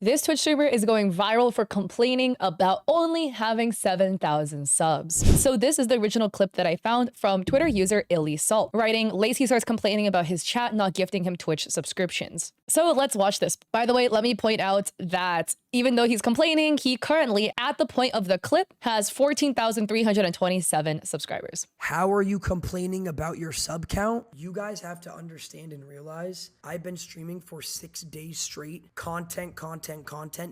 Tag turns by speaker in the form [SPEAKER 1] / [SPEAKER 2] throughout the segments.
[SPEAKER 1] This Twitch streamer is going viral for complaining about only having 7,000 subs. So this is the original clip that I found from Twitter user *salt, writing, Lacey starts complaining about his chat not gifting him Twitch subscriptions. So let's watch this. By the way, let me point out that even though he's complaining, he currently, at the point of the clip, has 14,327 subscribers.
[SPEAKER 2] How are you complaining about your sub count? You guys have to understand and realize I've been streaming for 6 days straight. Content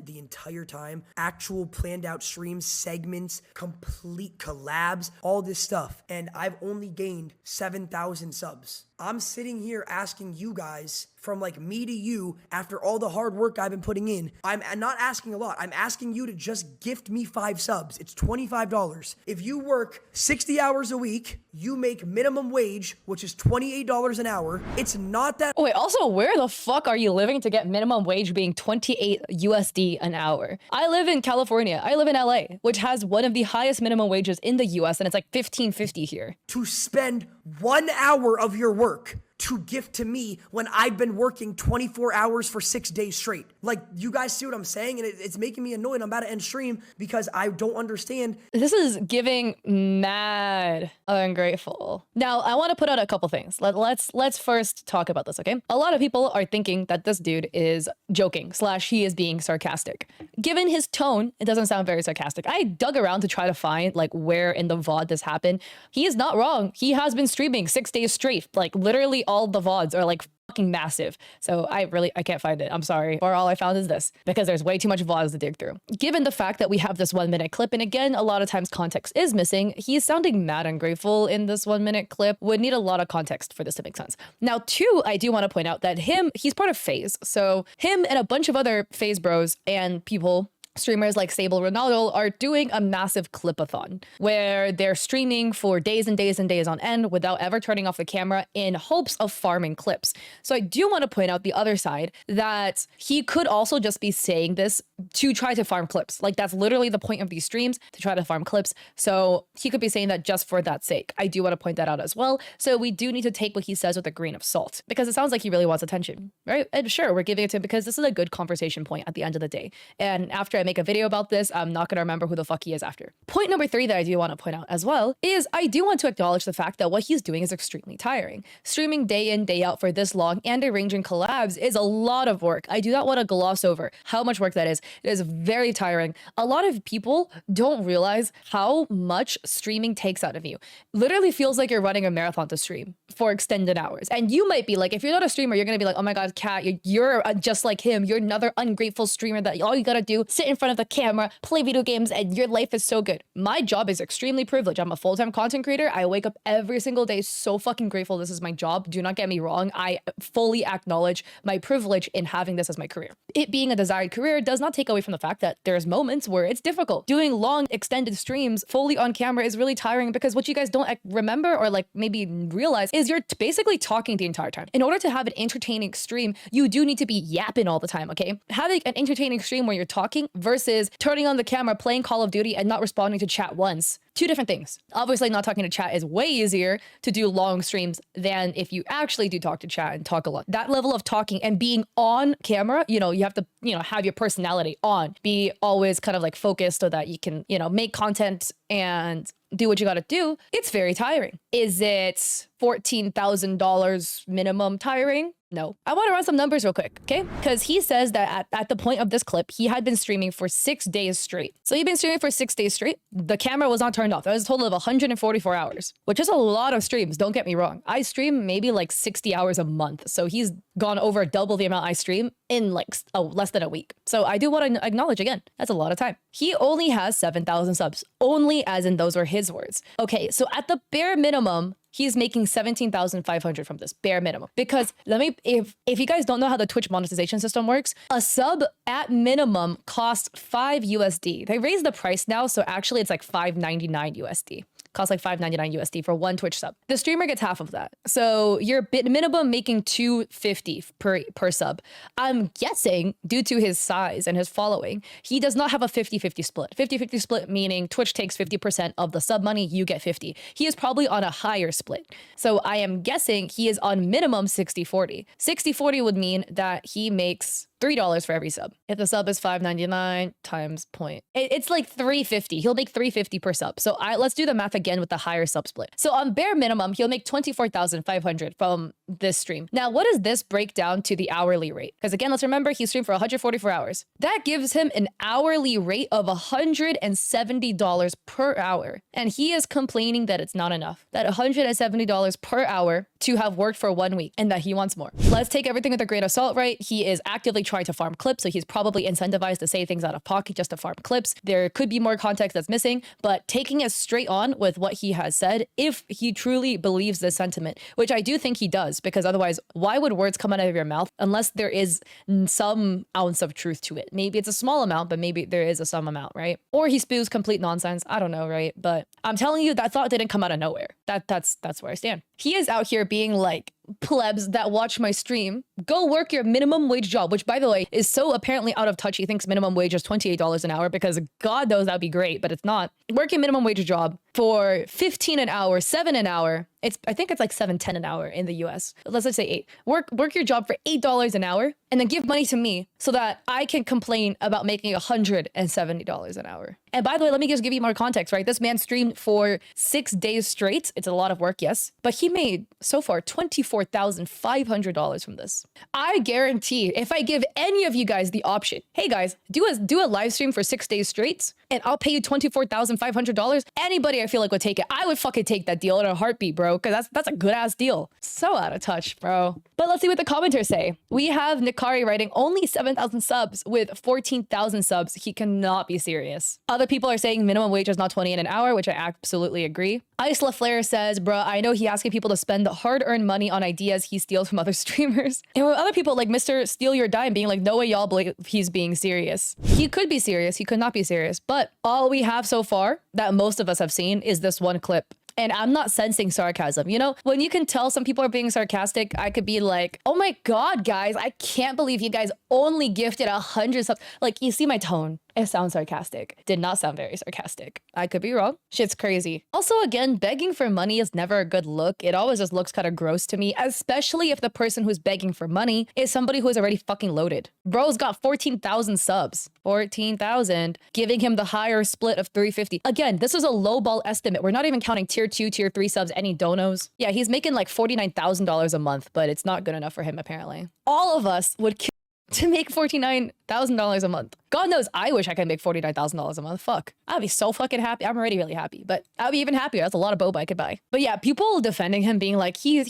[SPEAKER 2] the entire time. Actual planned out streams, segments, complete collabs, all this stuff. And I've only gained 7,000 subs. I'm sitting here asking you guys, from like me to you, after all the hard work I've been putting in, I'm not asking a lot. I'm asking you to just gift me 5 subs. It's $25. If you work 60 hours a week, you make minimum wage, which is $28 an hour. It's not that.
[SPEAKER 1] Wait, also, where the fuck are you living to get minimum wage being 28 USD an hour? I live in California. I live in LA, which has one of the highest minimum wages in the US, and it's like $15.50 here.
[SPEAKER 2] To spend 1 hour of your work to gift to me when I've been working 24 hours for 6 days straight. Like, you guys see what I'm saying? And it's making me annoyed. I'm about to end stream because I don't understand.
[SPEAKER 1] This is giving mad ungrateful. Now, I want to put out a couple things. Let's first talk about this, okay? A lot of people are thinking that this dude is joking / he is being sarcastic. Given his tone, it doesn't sound very sarcastic. I dug around to try to find like where in the VOD this happened. He is not wrong. He has been streaming 6 days straight. Like, literally all the VODs are like fucking massive. So I can't find it. I'm sorry. Or all I found is this, because there's way too much VODs to dig through. Given the fact that we have this 1 minute clip, and again, a lot of times context is missing, he's sounding mad ungrateful in this 1 minute clip. Would need a lot of context for this to make sense. Now, 2, I do want to point out that he's part of FaZe. So him and a bunch of other FaZe bros and people, streamers like Sable Ronaldo, are doing a massive clipathon where they're streaming for days and days and days on end without ever turning off the camera in hopes of farming clips. So I do want to point out the other side, that he could also just be saying this to try to farm clips. Like, that's literally the point of these streams, to try to farm clips. So he could be saying that just for that sake. I do want to point that out as well. So we do need to take what he says with a grain of salt, because it sounds like he really wants attention, right? And sure, we're giving it to him because this is a good conversation point at the end of the day. And after I make a video about this, I'm not going to remember who the fuck he is after. Point number 3 that I do want to point out as well is I do want to acknowledge the fact that what he's doing is extremely tiring. Streaming day in, day out for this long and arranging collabs is a lot of work. I do not want to gloss over how much work that is. It is very tiring. A lot of people don't realize how much streaming takes out of you. Literally feels like you're running a marathon to stream for extended hours. And you might be like, if you're not a streamer, you're going to be like, oh my God, Kat, you're just like him. You're another ungrateful streamer that all you got to do, sit in front of the camera, play video games, and your life is so good. My job is extremely privileged. I'm a full-time content creator. I wake up every single day so fucking grateful this is my job. Do not get me wrong. I fully acknowledge my privilege in having this as my career. It being a desired career does not take away from the fact that there's moments where it's difficult. Doing long extended streams fully on camera is really tiring, because what you guys don't remember or like maybe realize is you're basically talking the entire time. In order to have an entertaining stream, you do need to be yapping all the time, okay? Having an entertaining stream where you're talking versus turning on the camera, playing Call of Duty, and not responding to chat once. 2 different things. Obviously, not talking to chat is way easier to do long streams than if you actually do talk to chat and talk a lot. That level of talking and being on camera, you have to, have your personality on, be always kind of like focused so that you can, make content and do what you got to do. It's very tiring. Is it $14,000 minimum tiring? No. I want to run some numbers real quick, okay? Because he says that at the point of this clip, he had been streaming for 6 days straight. So he'd been streaming for 6 days straight. The camera was not turned off. That was a total of 144 hours, which is a lot of streams. Don't get me wrong. I stream maybe like 60 hours a month. So he's gone over double the amount I stream in like less than a week. So I do want to acknowledge again, that's a lot of time. He only has 7,000 subs, only as in those were his words. Okay, so at the bare minimum, he's making 17,500 from this, bare minimum. Because if you guys don't know how the Twitch monetization system works, a sub at minimum costs 5 USD. They raised the price now, so actually it's like 5.99 USD. Costs like 5.99 USD for 1 Twitch sub. The streamer gets half of that. So you're minimum making 250 per sub. I'm guessing due to his size and his following, he does not have a 50-50 split. 50-50 split meaning Twitch takes 50% of the sub money, you get 50. He is probably on a higher split. So I am guessing he is on minimum 60-40. 60-40 would mean that he makes $3 for every sub. If the sub is $5.99 times point, it's like $3.50. He'll make $3.50 per sub. So let's do the math again with the higher sub split. So on bare minimum, he'll make $24,500 from this stream. Now, what does this break down to the hourly rate? Because again, let's remember he streamed for 144 hours. That gives him an hourly rate of $170 per hour. And he is complaining that it's not enough. That $170 per hour to have worked for 1 week and that he wants more. Let's take everything with a grain of salt, right? He is actively trying to farm clips, so he's probably incentivized to say things out of pocket just to farm clips. There could be more context that's missing, but taking it straight on with what he has said, if he truly believes this sentiment, which I do think he does, because otherwise, why would words come out of your mouth unless there is some ounce of truth to it? Maybe it's a small amount, but maybe there is some amount, right? Or he spews complete nonsense. I don't know, right? But I'm telling you, that thought didn't come out of nowhere. That's where I stand. He is out here being like, plebs that watch my stream, go work your minimum wage job, which by the way is so apparently out of touch. He thinks minimum wage is $28 an hour, because God knows that'd be great, but it's not. Work your minimum wage job for 15 an hour, 7 an hour. I think it's like 7.10 an hour in the US. Let's just say 8. Work your job for $8 an hour and then give money to me so that I can complain about making $170 an hour. And by the way, let me just give you more context, right? This man streamed for 6 days straight. It's a lot of work, yes, but he made so far $24,500 from this. I guarantee if I give any of you guys the option, hey guys, do a live stream for 6 days straight and I'll pay you $24,500, anybody I feel like would take it. I would fucking take that deal in a heartbeat, bro, because that's a good ass deal. So out of touch, bro. But let's see what the commenters say. We have Nikari writing only 7,000 subs with 14,000 subs. He cannot be serious. Other people are saying minimum wage is not 28 an hour, which I absolutely agree. Ice LaFleur says, bruh, I know he asking people to spend the hard-earned money on ideas he steals from other streamers. And with other people like Mr. Steal Your Dime being like, no way y'all believe he's being serious. He could be serious. He could not be serious. But all we have so far that most of us have seen is this one clip. And I'm not sensing sarcasm. You know, when you can tell some people are being sarcastic, I could be like, oh my God, guys, I can't believe you guys only gifted 100 subs. Like, you see my tone. It sounds sarcastic. Did not sound very sarcastic. I could be wrong. Shit's crazy. Also, again, begging for money is never a good look. It always just looks kind of gross to me, especially if the person who's begging for money is somebody who is already fucking loaded. Bro's got 14,000 subs. 14,000, giving him the higher split of 350. Again, this is a lowball estimate. We're not even counting tier 2, tier 3 subs, any donos. Yeah, he's making like $49,000 a month, but it's not good enough for him, apparently. All of us would kill to make $49,000 a month. God knows I wish I could make $49,000 a month. Fuck. I'd be so fucking happy. I'm already really happy, but I'd be even happier. That's a lot of boba I could buy. But yeah, people defending him being like, he's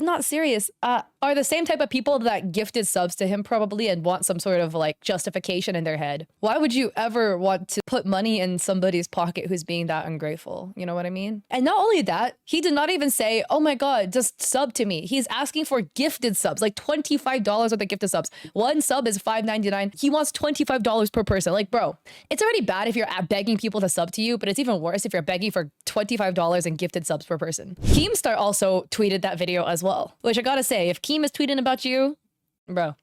[SPEAKER 1] not serious, are the same type of people that gifted subs to him probably and want some sort of like justification in their head. Why would you ever want to put money in somebody's pocket who's being that ungrateful? You know what I mean? And not only that, he did not even say, oh my God, just sub to me. He's asking for gifted subs, like $25 worth of gifted subs. One sub is $5.99. He wants $25 per person. Like, bro, it's already bad if you're begging people to sub to you, but it's even worse if you're begging for $25 in gifted subs per person. Keemstar also tweeted that video as well, which I gotta say, if Keem is tweeting about you, bro.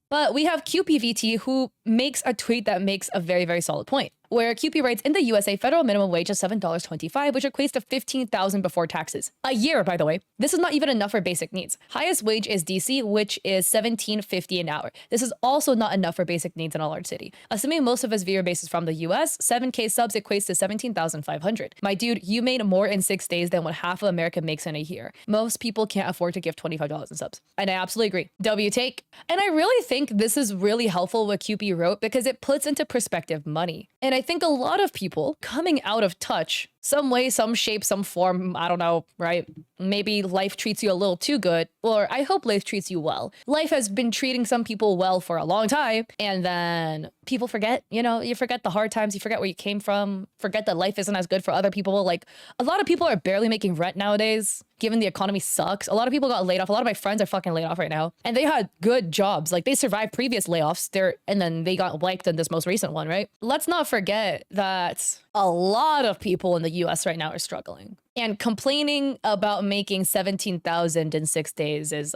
[SPEAKER 1] But we have QPVT who makes a tweet that makes a very, very solid point, where QP writes, in the USA, federal minimum wage is $7.25, which equates to $15,000 before taxes. A year, by the way. This is not even enough for basic needs. Highest wage is DC, which is $17.50 an hour. This is also not enough for basic needs in a large city. Assuming most of his viewer base is from the US, 7K subs equates to 17,500. My dude, you made more in 6 days than what half of America makes in a year. Most people can't afford to give $25 in subs. And I absolutely agree. W take. And I really think this is really helpful what QP wrote, because it puts into perspective money. And I think a lot of people coming out of touch, some way, some shape, some form, I don't know, right? Maybe life treats you a little too good, or I hope life treats you well. Life has been treating some people well for a long time, and then people forget, you know, you forget the hard times, you forget where you came from, forget that life isn't as good for other people. Like, a lot of people are barely making rent nowadays, given the economy sucks. A lot of people got laid off. A lot of my friends are fucking laid off right now, and they had good jobs. Like, they survived previous layoffs, and then they got wiped in this most recent one, right? Let's not forget that a lot of people in the US right now are struggling. And complaining about making 17,000 in 6 days is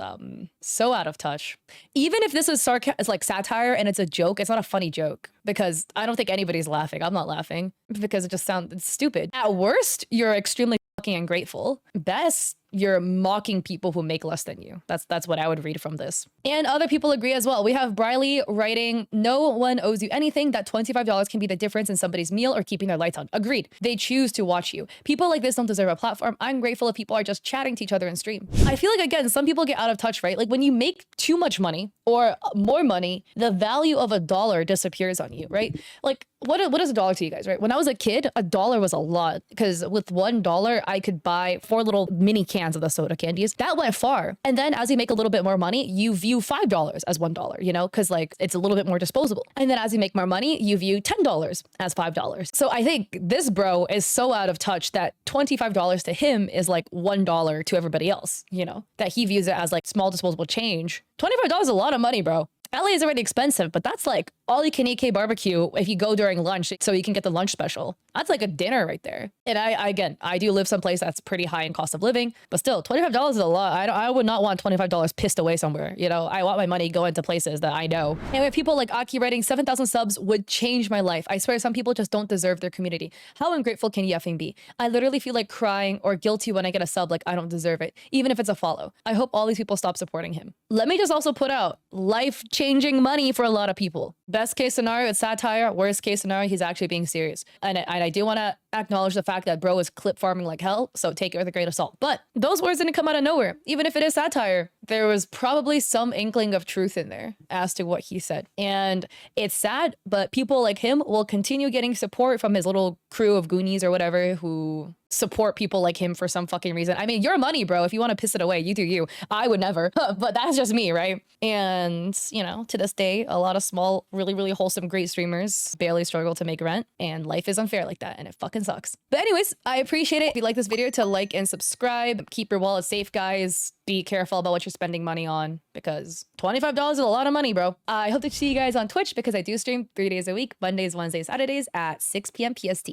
[SPEAKER 1] so out of touch. Even if this is it's like satire and it's a joke, it's not a funny joke, because I don't think anybody's laughing. I'm not laughing because it just sounds stupid. At worst, you're extremely fucking ungrateful. Best, you're mocking people who make less than you. That's what I would read from this. And other people agree as well. We have Briley writing, no one owes you anything. That $25 can be the difference in somebody's meal or keeping their lights on. Agreed. They choose to watch you. People like this don't deserve a platform. I'm grateful if people are just chatting to each other in stream. I feel like, again, some people get out of touch, right? Like when you make too much money or more money, the value of a dollar disappears on you, right? Like what is a dollar to you guys, right? When I was a kid, a dollar was a lot because with $1, I could buy 4 little mini cans of the soda candies. That went far. And then as you make a little bit more money, you view $5 as $1, you know, because like it's a little bit more disposable. And then as you make more money, you view $10 as $5. So I think this bro is so out of touch that $25 to him is like $1 to everybody else, you know, that he views it as like small disposable change. $25 is a lot of money, bro. LA is already expensive, but that's like all you can eat K barbecue if you go during lunch so you can get the lunch special. That's like a dinner right there. And I do live someplace that's pretty high in cost of living, but still $25 is a lot. I would not want $25 pissed away somewhere. You know, I want my money going to places that I know. And with people like Aki writing 7,000 subs would change my life. I swear some people just don't deserve their community. How ungrateful can you effing be? I literally feel like crying or guilty when I get a sub like I don't deserve it, even if it's a follow. I hope all these people stop supporting him. Let me just also put out life-changing money for a lot of people. Best case scenario, it's satire. Worst case scenario, he's actually being serious. And I do want to acknowledge the fact that bro is clip farming like hell, so take it with a grain of salt. But those words didn't come out of nowhere. Even if it is satire, there was probably some inkling of truth in there as to what he said. And it's sad, but people like him will continue getting support from his little crew of Goonies or whatever who support people like him for some fucking reason. I mean, your money, bro. If you want to piss it away, you do you. I would never, but that's just me, right? And, you know, to this day, a lot of small, really, really wholesome, great streamers barely struggle to make rent, and life is unfair like that, and it fucking sucks. But anyways, I appreciate it. If you like this video, to like and subscribe. Keep your wallet safe, guys. Be careful about what you're spending money on, because $25 is a lot of money, bro. I hope to see you guys on Twitch because I do stream 3 days a week, Mondays, Wednesdays, Saturdays at 6 p.m. PST.